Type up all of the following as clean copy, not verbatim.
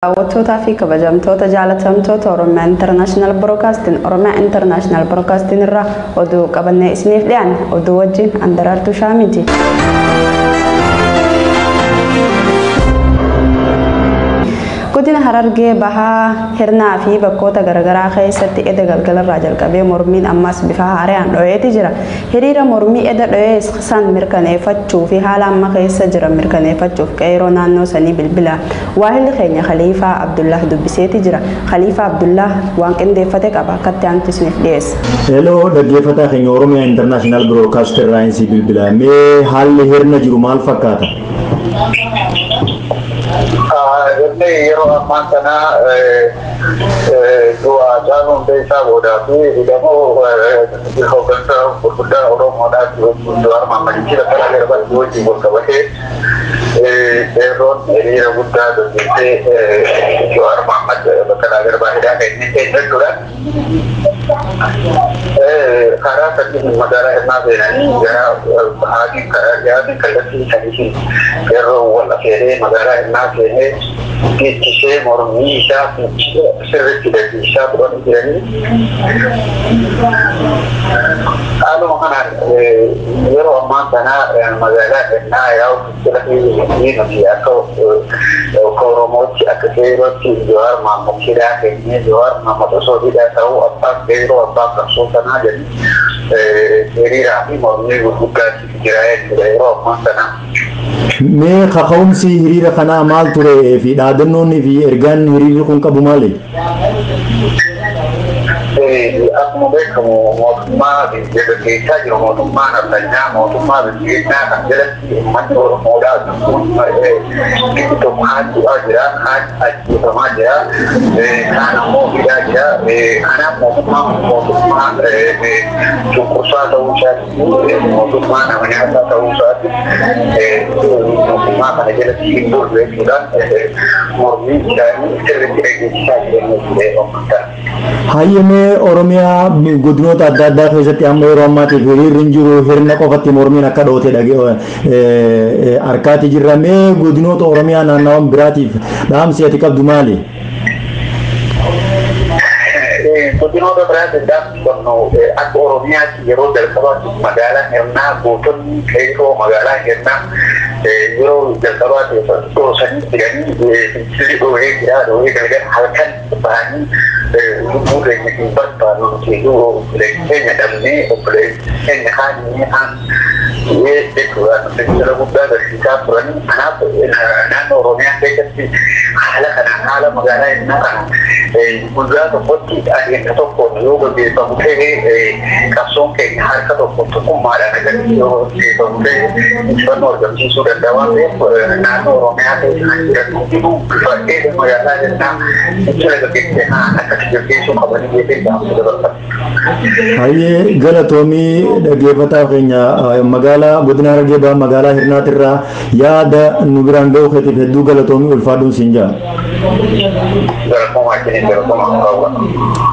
Daawwattoota fi kabajamtoota jaalatamtoota Oromiyaa International Broadcasting irraa oduu qabannee isiniif dhiyaanne oduu wajjin Andaraartuu Shaamiti. Godina Harargee Bahaa Hirnaa fi bakkoota garagaraa keessatti edda galgalarraa jalqabee mormiin ammas bifa haaraan dho'eeti jira. Hiriira mormii edda dho'ee san mirkaneeffachuu fi haala amma keessa jiran mirkaneeffachuuf qeeroo naannoo sanii bilbila. Waahilli keenya Khaliifaa Abdullah dubbiseeti jira. Khaliifaa Abdullah waan qindeeffate qaba akkatti aantu isiniif dhiyeessa. Hello dhaggeeffataa keenya Oromiyaa International Broadcasting irraa bilbila. Mee haalli hirna jiru maal fakkaata? Yeroo ammaa kana du'a jaaluun beekaa boodaatu hidhamoo hooggansa gurguddaa Oromoodhaatti du'a maammachiisa karaa garbatti wajjin wal qabatee qeerroon hiriira guddaa hojjetee du'a maammachiisa karaa garbaa hidhaa kennee jechuudha. Karaa sadii magaalaa Hirnaa seenanii gara bahaatiin karaa dhiyaatiin kallattii sadiitiin qeerroo wal afeeree magaalaa Hirnaa seenee Kishee mormii isaa sirriitti isaa turan jiranii. Haaluma kanaan yeroo ammaa kana magaalaa Hirnaa yaa'u filatanii nuti akka Oromootti akka qeerrootti Jawaar Mohaammed hidhaa kennee Jawaar Mohaammed osoo hidhaa ta'uu abbaa qeerroo abbaa qabsoo sanaa jedhu hiriiraa fi mormii gurguddaatti jira jechuudha yeroo ammaa kana. Mee kaka'umsi hiriira kanaa maal ture fi dhaadannoonni fi ergaan hiriirri kun qabu maali? Akkuma beekamu mootummaa biyya keessaa jiru mootummaan addunyaa mootummaa biyyaa kan jalatti uummanni Oromoodhaa tokkummaan du'aa jira kaan ajjeefamaa jira kaan ammoo hidhaa jira kanaaf mootummaa cunqursaa ta'uu isaati mootummaa nama nyaataa ta'uu isaati mootummaa kana jalatti hin bullu jechuudhaan mormii isaanii sirriitti dhageessisaa jireenya Hayyamee Oromiyaa godinoota adda addaa keessatti amma yeroo ammaatiif hiriirri hin jiru hirna qofatti mormiin akka dhoote harkaatti jirra. Mee godinoota Oromiyaa naannawaan biraatiif dhaamsi ati qabdu maali? Godinoota biraatiif dhaamsi qabnu akka Oromiyaatti yeroo jalqabaatti magaalaa Hirnaa gootonni qeerroo magaalaa Hirnaa yeroo jalqabaatti goosanii jiranii sirri dhoowwee jira dhoowwee galgala halkan bahanii lubbuu keenya hin barbaannu jedhu keenya dhabnee keenya kaanii jechuudhaan seera guddaa agarsiisaa turanii kanaaf naannoo Oromiyaa keessatti haala kanaan haala magaalaa Hirnaa kana guyyaa tokkotti adeemsa tokkoon yoo gaggeeffamu ta'ee qabsoon keenya harka tokko tokkummaadhaan agarsiisuu yoo gaggeeffamu ta'ee injifannoo argamsiisuu danda'a waan ta'eef naannoo Oromiyaa keessa kan jiran hundinuu bifa dheedha magaalaa Hirnaa jala gaggeessaa akkasii gaggeessuu qabanii jechuun gaafuu dabarfata. Hayyee galatoomii dhaggeeffataa keenya magaalaa godina Harargee Bahaa magaalaa Hirnaatirraa yaada nu biraan ga'uu keetiif hedduu galatoomii ulfaadhuun siin jaa.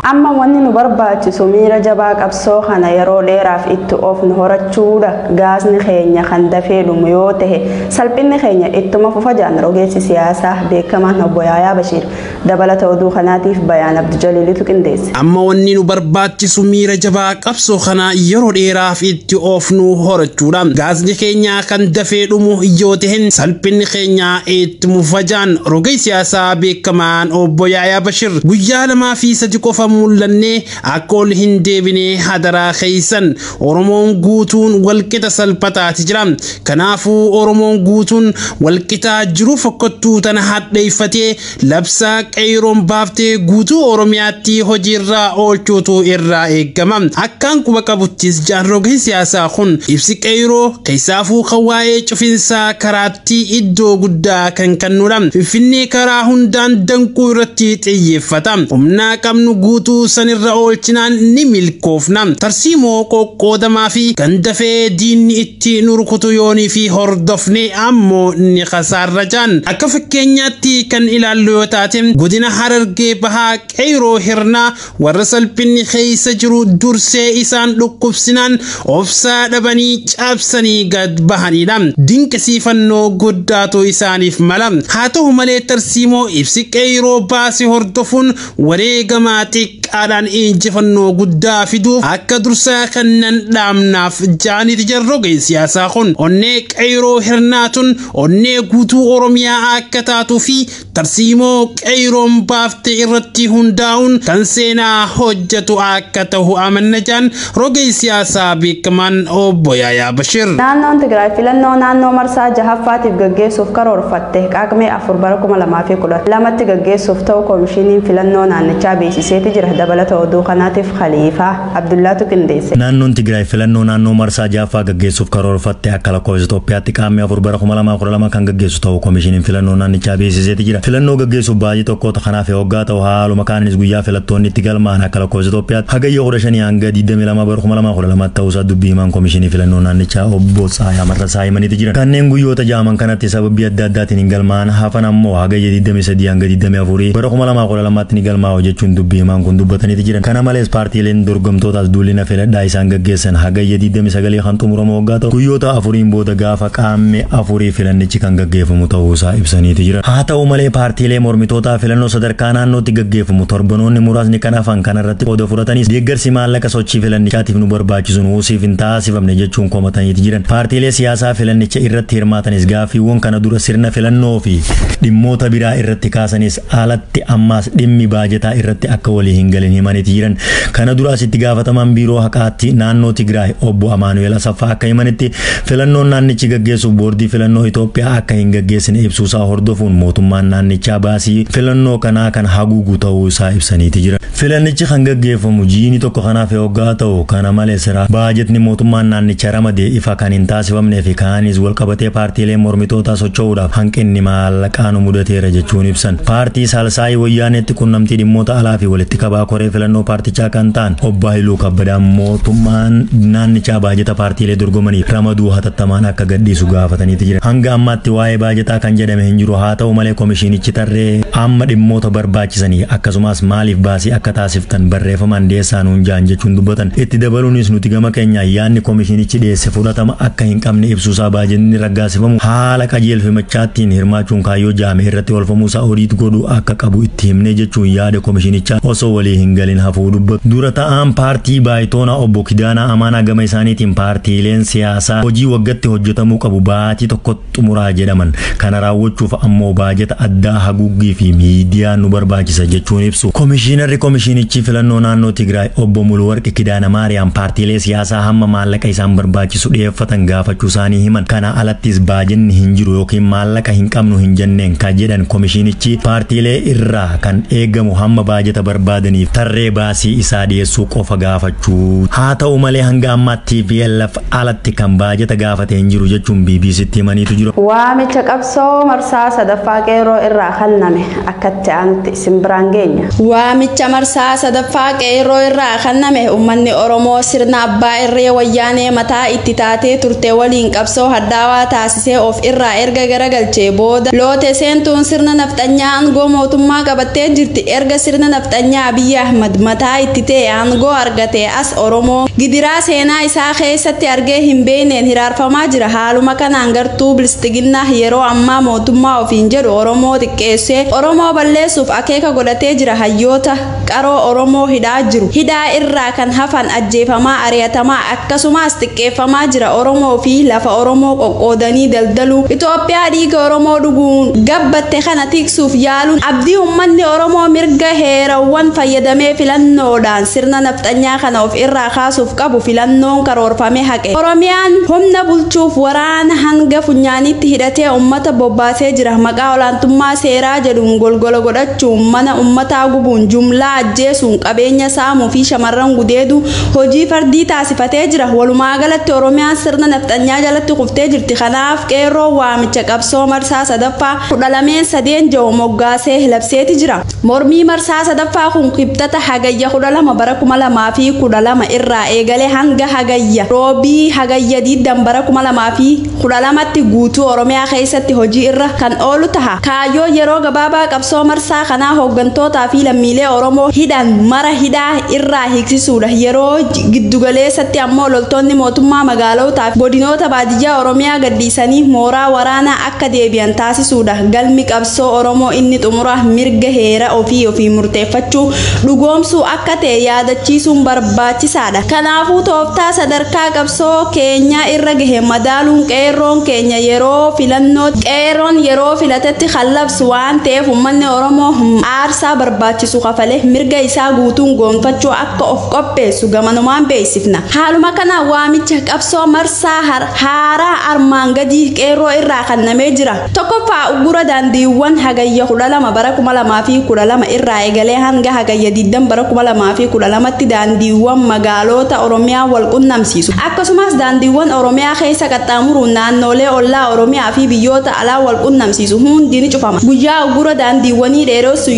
Amma wanni nu barbaachisu miira jabaa qabsoo kana yeroo dheeraaf itti ofnu horachuudha. Gaasni keenya kan dafee dhumu yoo tahe salphinni keenya ittuma fufa jaan rogeessi siyaasaa beekamaan obbo Yaayaa Bashiir dabalata oduu kanaatiif Bayaan Abduu Jaliilitu qindeesse. Amma wanni nu barbaachisu miira jabaa qabsoo kana yeroo dheeraaf itti ofnu horachuudha. Gaasni keenya kan dafee dhumu yoo tahe salphinni keenya ittuma fufa jaan rogeessi siyaasaa beekamaan obbo Yaayaa Bashiir guyyaa lamaa fi sadi qofa mul'annee akka ol hin deebine hadaraa keessan Oromoon guutuun walqixa salphataati jira. Kanaafuu Oromoon guutuun walqixaa jiru fokkottuu tana hadheeffatee labsaa qeerroon baaftee guutuu Oromiyaatti hojiirraa oolchuutu irraa eegama. Akkaan quba qabuttis jaarrogee siyaasaa kun ibsi qeerroo keessaafuu kan waa'ee cufinsaa karaatti iddoo guddaa kan kennudha. Finfinnee karaa hundaan danquu irratti xiyyeeffata. Humna qabnu guutuu sanirra oolchinaan ni milkoofna. Tarsiimoo qoqqoodamaa fi kan dafee diinni itti nu rukutu yoonii fi hordofne ammoo ni khasaarra jaan. Akka fakkeenyaatti kan ilaallu yoo taate godina Harargee bahaa qeyroo hirnaa warra salphinni keessa jiru dursee isaan dhukkubsinaan obsaa dhabanii cabsanii gad bahanidha. Dinqisiifannoo guddaatu isaaniif mala. Haa ta'u malee tarsiimoo ibsi qeyroo baase hordofuun wareegamaa xiqqaadhaan injifannoo guddaa fiduuf akka dursaa kannan dhaamnaaf jaaniti jarroge siyaasaa kun onnee qeyroo hirnaatun onnee guutuu Oromiyaa akka taatuu fi tarsiimoo qeyroon baafte irratti hundaa'uun kan seenaa hojjetu akka ta'u amanna jaan roge siyaasaa beekamaan obbo Yaayaa Bashir. Naannoon Tigraay filannoo naannoo marsaa jahaffaatiif gaggeessuuf karoorfatte qaaqmee 4 bara 2012tti gaggeessuuf ta'u koomishiniin filannoo naannichaa beeksiseeti jira. Dabalata oduu kanaatiif Khaliifaa Abdullaatu qindeesse. Naannoon Tigraay filannoo naannoo marsaa jahaffaa gaggeessuuf karoorfatte akka lakkoofsa Itoophiyaatti qaaqmee 4 bara 2012 kan gaggeessu ta'u koomishiniin filannoo naannichaa beeksiseeti jira. Filannoo gaggeessuuf baay'ee tokkoota kanaaf hoggaa ta'u haaluma kaanis guyyaa filattoonni itti galmaan akka lakkoofsa Itoophiyaatti hagayya 15 hanga 22 bara 2012 ta'uusaa dubbii himaan koomishinii filannoo naannichaa obbo Tsaayaa Marrasaa himaniiti jira. Kanneen guyyoota jaaman kanatti sababii adda addaatiin hin galmaan hafan ammoo hagayya 23 hanga 24 bara 2012tti ni galmaa'u jechuun dubbii himaan kun dubbataniiti jiran. Kana malees paartiileen dorgomtootaas duulina filadhaa isaan gaggeessan hagayya 29 kan xumuramu hoggaa ta'u guyyoota afuriin booda gaafa qaamni afurii filannichi kan gaggeeffamu ta'uusaa ibsaniiti jira. Haa ta'u malee paartiilee mormitootaa filannoo sadarkaa naannootti gaggeeffamu torbanoonni muraasni kan hafan kanarratti qooda fudhatanis deeggarsi maallaqa sochii filannichaatiif nu barbaachisu nuusiif hin taasifamne jechuun komataniiti jiran. Paartiilee siyaasaa filannicha irratti hirmaatanis gaaffiiwwan kana dura sirna filannoo fi dhimmoota biraa irratti kaasanis alatti ammaas dhimmi baajetaa irratti akka walii hin galin himaniiti jiran. Kana duraas itti gaafatamaan biiroo haqaatti naannoo Tigraay obbo Amaanuel Asaffaa akka himanitti filannoon naannichi gaggeessuuf boordii filannoo Itoophiyaa akka hin gaggeessine ibsuusaa hordofuun mootummaan naannichaa baasii filannoo kanaa kan haguugu ta'uu isaa ibsaniiti jira. Filannichi kan gaggeeffamu jiini tokko kanaaf hoggaa ta'u kana malees baajetni mootummaan naannichaa ramadee ifa kan hin taasifamnee fi kaanis walqabatee paartiilee mormitootaa socho'uudhaaf hanqinni maallaqaa nu mudateera jechuun ibsan. Paartii Saalsaayii Wayyaaneetti qunnamtii dhimmoota alaa fi walitti qabaa koree filannoo paartichaa kan ta'an obbo Haayiluu Kabbadaan mootummaan naannichaa baajeta paartiilee dorgomaniif ramaduu hatattamaan akka gadhiisu gaafataniiti jira. Hanga ammaatti waa'ee baajetaa kan jedhame hin jiru. Haa ta'u malee koomishinichi tarree amma dhimmoota barbaachisanii akkasumas maaliif baasii akka taasiftan barreeffamaan dhiyeessaa nuun jaan jechuun dubbatan. Itti dabaluunis nuti gama keenyaan yaadni koomishinichi dhiyeesse fudhatama akka hin qabne ibsuusaa baajetni raggaasifamu haala qajeelfamachaattiin hirmaachuun kaayyoo jaame irratti oolfamuusaa odiit godhuu akka qabu itti himne jechuun yaada koomishinichaa osoo walii hin galin hafuu dubbatu. Dura ta'aan paartii Baayitoonaa obbo Kidaanaa Amaanaa gama isaaniitiin paartiileen siyaasaa hojii waggaatti hojjetamuu qabu baatii tokko xumuraa jedhaman. Kana raawwachuuf ammoo baajeta addaa haguuggii fi miidiyaa nu barbaachisa jechuun ibsu. Koomishinarri koomishinichi filannoo naannoo Tigraay obbo Muluwarqi Kidaana Maariyaam paartiilee siyaasaa hamma maallaqa isaan barbaachisu dhiyeeffatan gaafachuu isaanii himan. Kana alattis baajenni hin jiru yookiin maallaqa hin qabnu hin jenneen kan jedhan koomishinichi paartiilee irraa kan eegamu hamma baajeta barbaadaniif tarree baasii isaa dhiyeessuu qofa gaafachuu. Haa ta'u malee hanga ammaatti TPLF alatti kan baajeta gaafate hin jiru jechuun BBCtti himaniitu jiru. Waamicha qabsoo marsaa sadaffaa qeerroo irraa kenname akkatti aanutti isin biraan geenya. Waamicha marsaa sadaffaa qeerroo irraa kenname uummanni Oromoo sirna abbaa irree wayyaanee mataa itti taatee turte waliin qabsoo haddaawaa taasisee of irraa erga garagalchee booda loote seentuun sirna nafxanyaa aangoo mootummaa qabattee jirti. Erga sirna nafxanyaa Abiy Ahmad mataa itti ta'e aangoo argate as Oromoo gidiraa seenaa isaa keessatti argee hin beekneen hiraarfamaa jira. Haaluma kanaan gartuu bilisiginnaa yeroo ammaa mootummaa ofiin jedhu Oromoo xiqqeessee Oromoo balleessuuf akeeka godhatee jira. Hayyoota qaroo Oromoo hidhaa jiru. Hidhaa irraa kan hafan ajjeefamaa ari'atamaa akkasumas xiqqeeffamaa jira. Oromoo fi lafa Oromoo qoqqoodanii daldaluu Itoophiyaa dhiiga Oromoo dhuguun gabbatte kana tiksuuf yaaluun abdii uummanni Oromoo mirga heerawwan fayyadamee filannoodhaan sirna nafxanyaa kana of irraa kaasuuf qabu filannoon karoorfame haqe. Oromiyaan humna bulchuuf waraana hanga funyaanitti hidhatee uummata bobbaasee jira. Maqaa olaantummaa seeraa jedhuun golgola godhachuun mana uummataa gubuun jumlaa ajjeesuun qabeenya saamuu fi shamarran gudeedu hojii fardii taasifatee jira. Walumaa galatti Oromiyaan sirna nafxanyaa jalatti kuftee jirti. Kanaaf qeerroo waamicha qabsoo marsaa sadaffaa 12 moggaasee labseeti jira. Mormii marsaa sadaffaa kun kibxata hagayya 12 bara 2012 irraa eegalee hanga hagayya roobii hagayya 20 bara 2012tti guutuu Oromiyaa keessatti hojii irra kan oolu taha. Kaayyoo yeroo gabaabaa qabsoo marsaa kanaa hooggantootaa fi lammiilee Oromoo hidhan mara hidhaa irraa hiiksisuudha. Yeroo giddugaleessatti ammoo loltoonni mootummaa magaalotaa fi godinoota baadiyyaa Oromiyaa gadhiisanii mooraa waraanaa akka deebi'an taasisuudha. Galmi qabsoo Oromoo inni xumura mirga heera ofii murteeffachuu dhugoomsuu akka ta'e yaadachiisuun barbaachisaadha. Kanaafuu tooftaa sadarkaa qabsoo keenya irra gahe madaaluun qeerroon keenya yeroo filannoo qeerroon yeroo filatetti khallabsu waan ta'eef uummanni Oromoo aarsaa barbaachisu kafalee mirga isaa guutuun goonfachuu akka of qopheessu gamanumaan beeksifna. Haaluma kana waamicha qabsoo marsaa haaraa armaan gadii qeerroo irraa kannamee jira. Tokkoffaa ugura daandiiwwan hagayya 12 bara 2012 irraa eegalee hanga hagayya 20 bara 2012tti daandiiwwan magaalota Oromiyaa wal qunnamsiisu. Akkasumas daandiiwwan Oromiyaa keessa qaxxaamuruun naannolee ollaa Oromiyaa fi biyyoota alaa wal qunnamsiisu hundi ni cufama. Guyyaa ugura daandiiwwanii dheeressu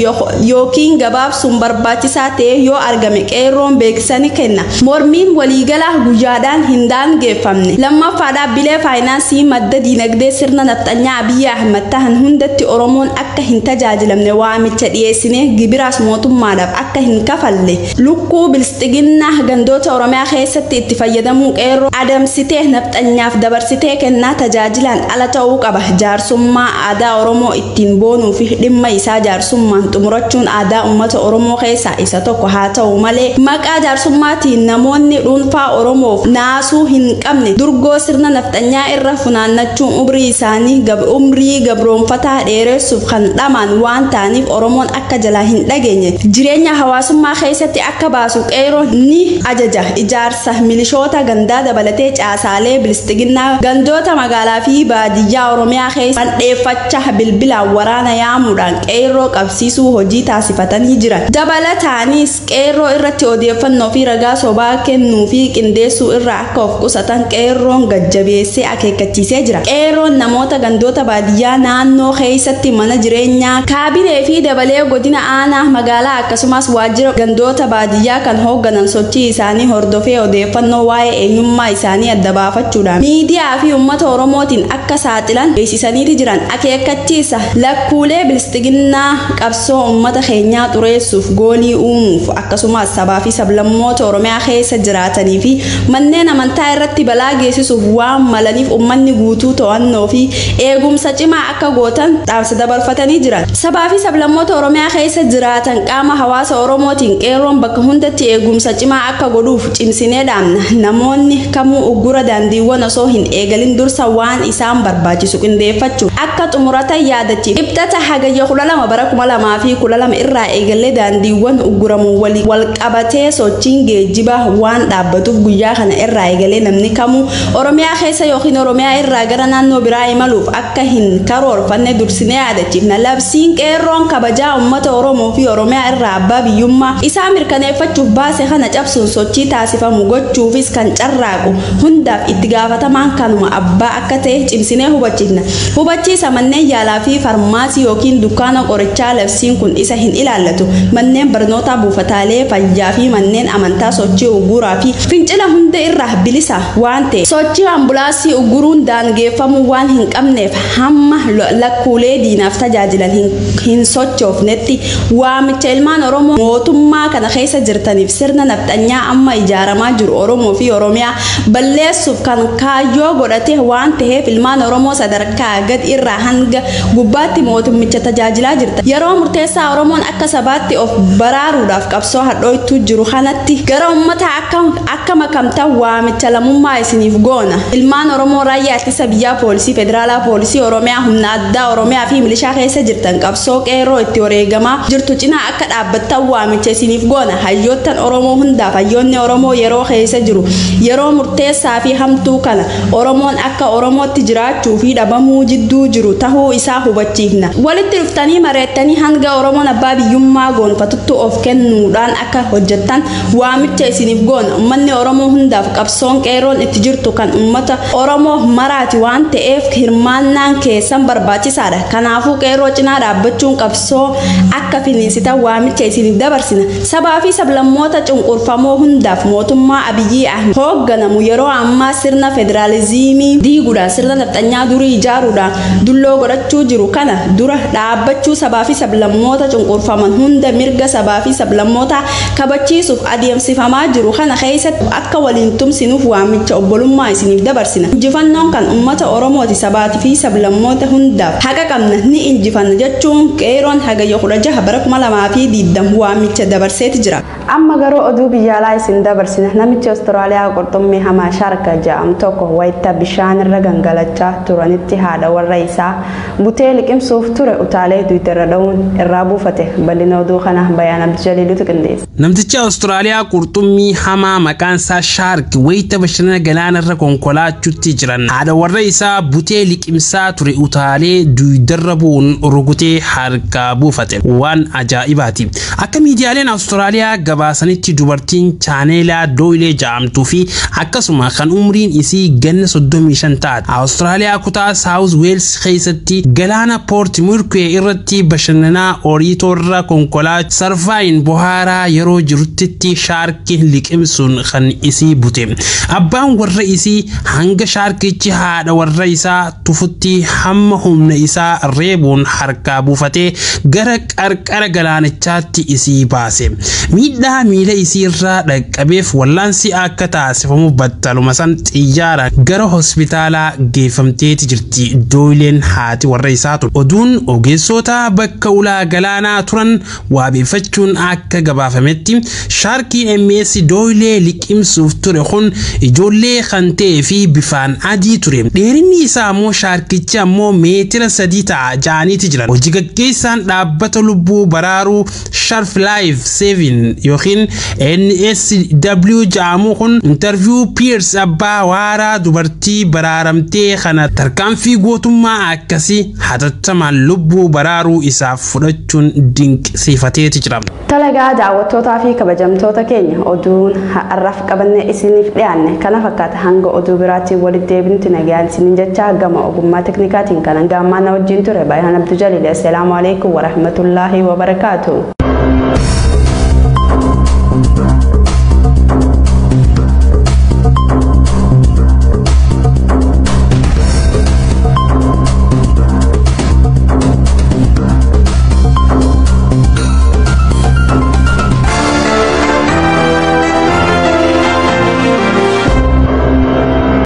yookiin gabaabsuun barbaachisaa ta'e yoo argame qeerroon beeksisa ni kenna. Mormiin waliigalaa guyyaadhaan hin daangeffamne. Lammaffaa dhaabbilee faayinaansii madda diinagdee sirna nafxanyaa Abiy Ahmed tahan hundatti Oromoon akka hin tajaajilamne waamicha dhiyeessine gibiraas mootummaadhaaf akka hin kafalle lukkuu bilisiginnaa gandoota Oromiyaa keessatti itti fayyadamuu qeerroo adamsitee nafxanyaaf dabarsitee kennaa tajaajilaan ala ta'uu qaba. Jaarsummaa aadaa Oromoo ittiin boonuu fi dhimma isaa jaarsummaan xumurachuun aadaa uummata Oromoo keessaa isa tokko haa ta'u malee maqaa jaarsummaatiin namoonni dhuunfaa Oromoof naasuu hin qabne durgoo sirna nafxanyaa irra funaannachuun umrii isaanii umrii gabroonfataa dheeressuuf kan dhaman waan ta'aniif Oromoon akka jalaa hin dhageenye jireenya hawaasummaa keessatti akka baasu qeerroo ni ajaja. Ijaarsa milishoota gandaa dabalatee caasaalee bilisiginnaa gandoota magaalaa fi baadiyyaa Oromiyaa keessa mandheeffachaa bilbilaan waraana yaamuudhaan qeerroo qabsiisuu hojii taasifatanii jiran. Dabalataanis qeerroo irratti odeeffannoo fi ragaa sobaa kennuu fi qindeessuu irraa akka of qusatan qeerroon gajjabeessee akeekkachiisee jira. Qeerroon namoota gandoota baadiyyaa naannoo keessatti mana jireenyaa kaabinee fi dabalee godina aanaa magaalaa akkasumas waajjira gandoota baadiyyaa kan hoogganan sochii isaanii hordofee odeeffannoo waa'ee eenyummaa isaanii adda baafachuudhaan miidiyaa fi uummata Oromootiin akka saaxilan beeksisanii jiran akeekkachiisa. Lakkuulee bilisiginnaa qabsoo uummata keenyaa xureessuuf goolii uumuuf akkasumas sabaa fi sablammoota Oromiyaa keessa jiraatanii fi manneen amantaa irratti balaa geessisuuf waan malaniif uummanni guutuu to'annoo fi eegumsa cimaa akka gootan dhaamsa dabarfatanii jiran. Sabaa fi sablammoota Oromiyaa keessa jiraatan qaama hawaasa Oromootiin qeerroon bakka hundatti eegumsa cimaa akka godhuuf cimsinee dhaamna. Namoonni kamuu uggura daandiiwwan osoo hin eegalin dursa waan isaan barbaachisu qindeeffachuu akka xumuratan yaadachiif. Kibxata hagayya 12 bara 2012 irraa eegalee daandiiwwan ugguramuun wal qabatee sochiin geejjibaa waan dhaabbatuuf guyyaa kana irraa eegalee namni kamuu Oromiyaa keessa yookiin Oromiyaa irraa gara naannoo biraa imaluuf akka hin karoorfanne dursinee yaadachiifna. Labsiin qeerroon kabajaa uummata Oromoo fi Oromiyaa irraa abbaa biyyummaa isaa mirkaneeffachuuf baase kana cabsuun sochii taasifamu gochuufis kan carraaqu hundaaf itti gaafatamaan kanuma abbaa akka ta'e cimsinee hubachiifna. Hubachiisa manneen yaalaa fi farmaasii yookiin dukkaana qorichaa labsiin kun isa hin ilaallatu. Manneen barnootaa buufataalee fayyaa fi manneen amantaa sochii uguraa fi fincila hunda irraa bilisa waan ta'e sochii ambulaansii uguruun daangeffamuu waan hin qabneef hamma lakkuulee diinaaf tajaajilan hin sochoofnetti waamicha ilmaan Oromoo mootummaa kana keessa jirtaniif sirna nafxanyaa amma ijaaramaa jiru Oromoo fi Oromiyaa balleessuuf kan kaayyoo godhate waan ta'eef ilmaan Oromoo sadarkaa gad irraa hanga gubbaatti mootummicha tajaajilaa jirta. Yeroo murteessaa Oromoon akka sabaatti of baraaruudhaaf qabsoo hadhooytu jiru kanatti gara uummataa akka makamta waamicha lamummaa isiniif goona. Ilmaan Oromoo raayyaa ittisa biyyaa poolisii federaalaa poolisii Oromiyaa humna addaa Oromiyaa fi milishaa keessa jirtan qabsoo qeerroo itti wareegamaa jirtu cinaa akka dhaabbattan waamicha isiniif goona. Hayyoottan Oromoo hundaaf hayyoonni Oromoo yeroo keessa jiru yeroo murteessaa fi hamtuu kana Oromoon akka Oromootti jiraachuu fi dhabamuu jidduu jiru tahuu isaa hubachiifna. Walitti dhuftanii mareettanii hanga Oromoon abbaa biyyummaa goonfatutti of kennuudhaan akka hojjettan waamicha isiniif goona. Uummanni Oromoo hundaaf qabsoon qeerroon itti jirtu kan uummata Oromoo maraati waan ta'eef hirmaannaan keessan barbaachisaadha. Kanaafuu qeerroo cinaa dhaabbachuun qabsoo akka finiinsitan waamicha isiniif dabarsina. Sabaa fi sablammoota cunqurfamoo hundaaf mootummaa Abiyyi Ahmed hoogganamu yeroo ammaa sirna federaalizimii diiguudhaan sirna nafxanyaa durii ijaaruudhaan dulloo godhachuu jiru kana dura dhaabbachuu sabaa fi sablammoota cunqurfaman hunda mirga sabaa fi sablammoota kabachiisuuf adeemsifamaa jiru kana keessatti akka waliin tumsinuuf waamicha obbolummaa isiniif dabarsina. Injifannoon kan uummata Oromooti sabaa fi sablammoota hundaaf haqa qabna ni injifanna jechuun qeeroon hagayya 16 bara 2020 waamicha dabarseeti jira. Amma garuu oduu biyyaalaa isin dabarsina. Namichi Awustiraaliyaa qurxummii hamaa shaarka jedhamu tokko wayita bishaan irra gangalachaa turanitti haadha warra isaa butee liqimsuuf ture utaalee Tiwiitarra dha'uun irraa buufate. Bal'ina oduu kana Bayaan Abdijaliilutu qindeesse. Namtichi Awustiraaliyaa qurxummii hamaa maqaan isaa shaark wayita bashannana galaana irra konkolaachuutti jiran haadha warra isaa butee liqimsaa ture utaalee Tiwiitarra bu'uun rukutee harkaa buufate. Waan ajaa'ibaati. Akka miidiyaaleen Awustiraaliyaa gabaasanitti dubartiin chaaneelaa Dooyilee jedhamtuu fi akkasuma kan umriin isii ganna 35 taate Awustiraaliyaa kutaa Saawuz Weels keessatti galaana Poort Murkee irratti bashannanaa Oriitoorra konkolaataa sarfaayin bohaaraa yeroo jirutti shaarkiin liqimsuun kan isii bute. Abbaan warra isii hanga shaarkichi haadha warra isaa tufutti hamma humna isaa reebuun harkaa buufatee gara qarqara galaanichaatti isii baase. Miidhaa miila isii irraa dhaqqabeef wallaansi akka taasifamu battaluma san xiyyaara gara hospitaalaa geeffamteeti jirti. Dooyileen haati warra isaa ture. Oduun ogeessota bakka ulaa galaanaa turan waabeeffachuun akka gabaafametti shaarkiin MS Dooyilee liqimsuuf ture kun ijoollee kan ta'ee fi bifaan adii ture. Dheerinni isaa immoo shaarkichi ammoo meetira 3 ta'a jaaniiti jiran. Hojii gaggeessaan dhaabbata lubbuu baraaruu Sharf Life Saving yookiin NSW jedhamu kun interview Piers abbaa waaraa dubartii baraaramtee kana tarkaanfii gootummaa akkasii hatattamaan lubbuu baraaruu isaaf fudhachuun dinqisiifateeti jira. Talagaa daawwattootaa fi kabajamtoota keenya oduun har'aaf qabannee isiniif dhiyaanne kana fakkaata. Hanga oduu biraatti walitti deebinutti nagaan isiniin jechaa gama ogummaa teknikaatiin kan gaammaa na wajjin ture Bayaan Abdijaliil. Assalaamu alaykum wa rahmatullaahi wa barakaatuh.